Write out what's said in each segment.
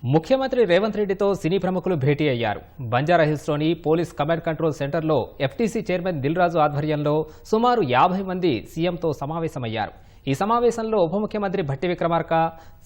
ముఖ్యమంత్రి రేవంత్ రెడ్డితో సినీ ప్రముఖులు భేటీ అయ్యారు. బంజారాహిల్స్లోని పోలీస్ కమాండ్ కంట్రోల్ సెంటర్లో ఎఫ్టీసీ చైర్మన్ దిల్ రాజు ఆధ్వర్యంలో సుమారు 50 మంది సీఎంతో సమావేశమయ్యారు. ఈ సమావేశంలో ఉప ముఖ్యమంత్రి భట్టి విక్రమార్క,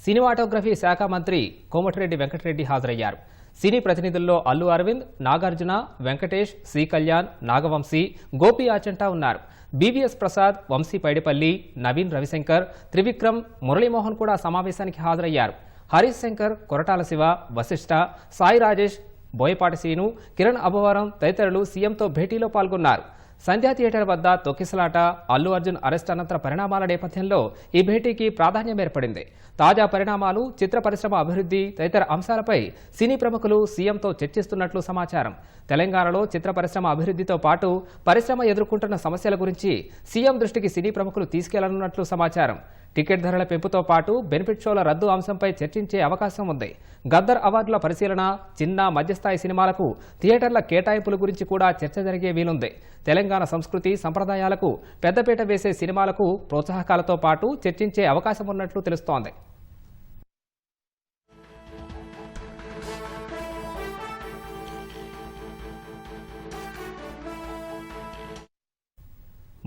సినిమాటోగ్రఫీ శాఖ మంత్రి కోమటిరెడ్డి వెంకటరెడ్డి హాజరయ్యారు. సినీ ప్రతినిధుల్లో అల్లు అరవింద్, నాగార్జున, వెంకటేష్, సి కళ్యాణ్, నాగవంశీ, గోపి ఆచంటా ఉన్నారు. బీవీఎస్ ప్రసాద్, వంశీ పైడిపల్లి, నవీన్ రవిశంకర్, త్రివిక్రమ్, మురళీమోహన్ కూడా సమావేశానికి హాజరయ్యారు. హరీష్ శంకర్, కొరటాల శివ, వశిష్ఠ, సాయి రాజేష్, బోయపాటి శ్రీను, కిరణ్ అబ్బవరం తదితరులు సీఎంతో భేటీలో పాల్గొన్నారు. సంధ్యా థియేటర్ వద్ద తొక్కిసలాట, అల్లు అర్జున్ అరెస్ట్ అనంతర పరిణామాల నేపథ్యంలో ఈ భేటీకి ప్రాధాన్యం ఏర్పడింది. తాజా పరిణామాలు, చిత్ర పరిశ్రమ అభివృద్ధి తదితర అంశాలపై సినీ ప్రముఖులు సీఎంతో చర్చిస్తున్నట్లు సమాచారం. తెలంగాణలో చిత్ర పరిశ్రమ అభివృద్ధితో పాటు పరిశ్రమ ఎదుర్కొంటున్న సమస్యల గురించి సీఎం దృష్టికి సినీ ప్రముఖులు తీసుకెళ్లనున్నట్లు సమాచారం. టికెట్ ధరల పెంపుతో పాటు బెనిఫిట్ షోల రద్దు అంశంపై చర్చించే అవకాశం ఉంది. గద్దర్ అవార్డుల పరిశీలన, చిన్న మధ్యస్థాయి సినిమాలకు థియేటర్ల కేటాయింపుల గురించి కూడా చర్చ జరిగే వీలుంది. తెలంగాణ సంస్కృతి సంప్రదాయాలకు పెద్దపీట వేసే సినిమాలకు ప్రోత్సాహకాలతో పాటు చర్చించే అవకాశం ఉన్నట్లు తెలుస్తోంది.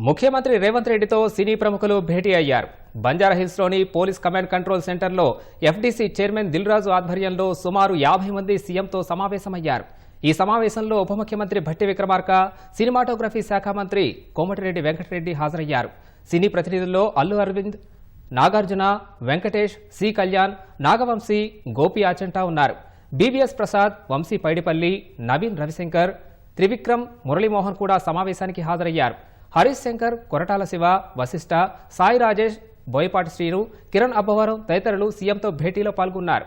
ముఖ్యమంత్రి రేవంత్ రెడ్డితో సినీ ప్రముఖులు భేటీ అయ్యారు. బంజారాహిల్స్లోని పోలీస్ కమాండ్ కంట్రోల్ సెంటర్లో ఎఫ్డీసీ చైర్మన్ దిల్ రాజు ఆధ్వర్యంలో సుమారు 50 మంది సీఎంతో సమావేశమయ్యారు. ఈ సమావేశంలో ఉప ముఖ్యమంత్రి భట్టి విక్రమార్క, సినిమాటోగ్రఫీ శాఖ మంత్రి కోమటిరెడ్డి వెంకటరెడ్డి హాజరయ్యారు. సినీ ప్రతినిధుల్లో అల్లు అరవింద్, నాగార్జున, వెంకటేష్, సి కళ్యాణ్, నాగవంశీ, గోపి ఆచంటా ఉన్నారు. బీవీఎస్ ప్రసాద్, వంశీ పైడిపల్లి, నవీన్ రవిశంకర్, త్రివిక్రమ్, మురళీమోహన్ కూడా సమావేశానికి హాజరయ్యారు. హరీష్ శంకర్, కొరటాల శివ, వశిష్ఠ, సాయి రాజేష్, బోయపాటి శ్రీను, కిరణ్ అబ్బవరం తదితరులు సీఎంతో భేటీలో పాల్గొన్నారు.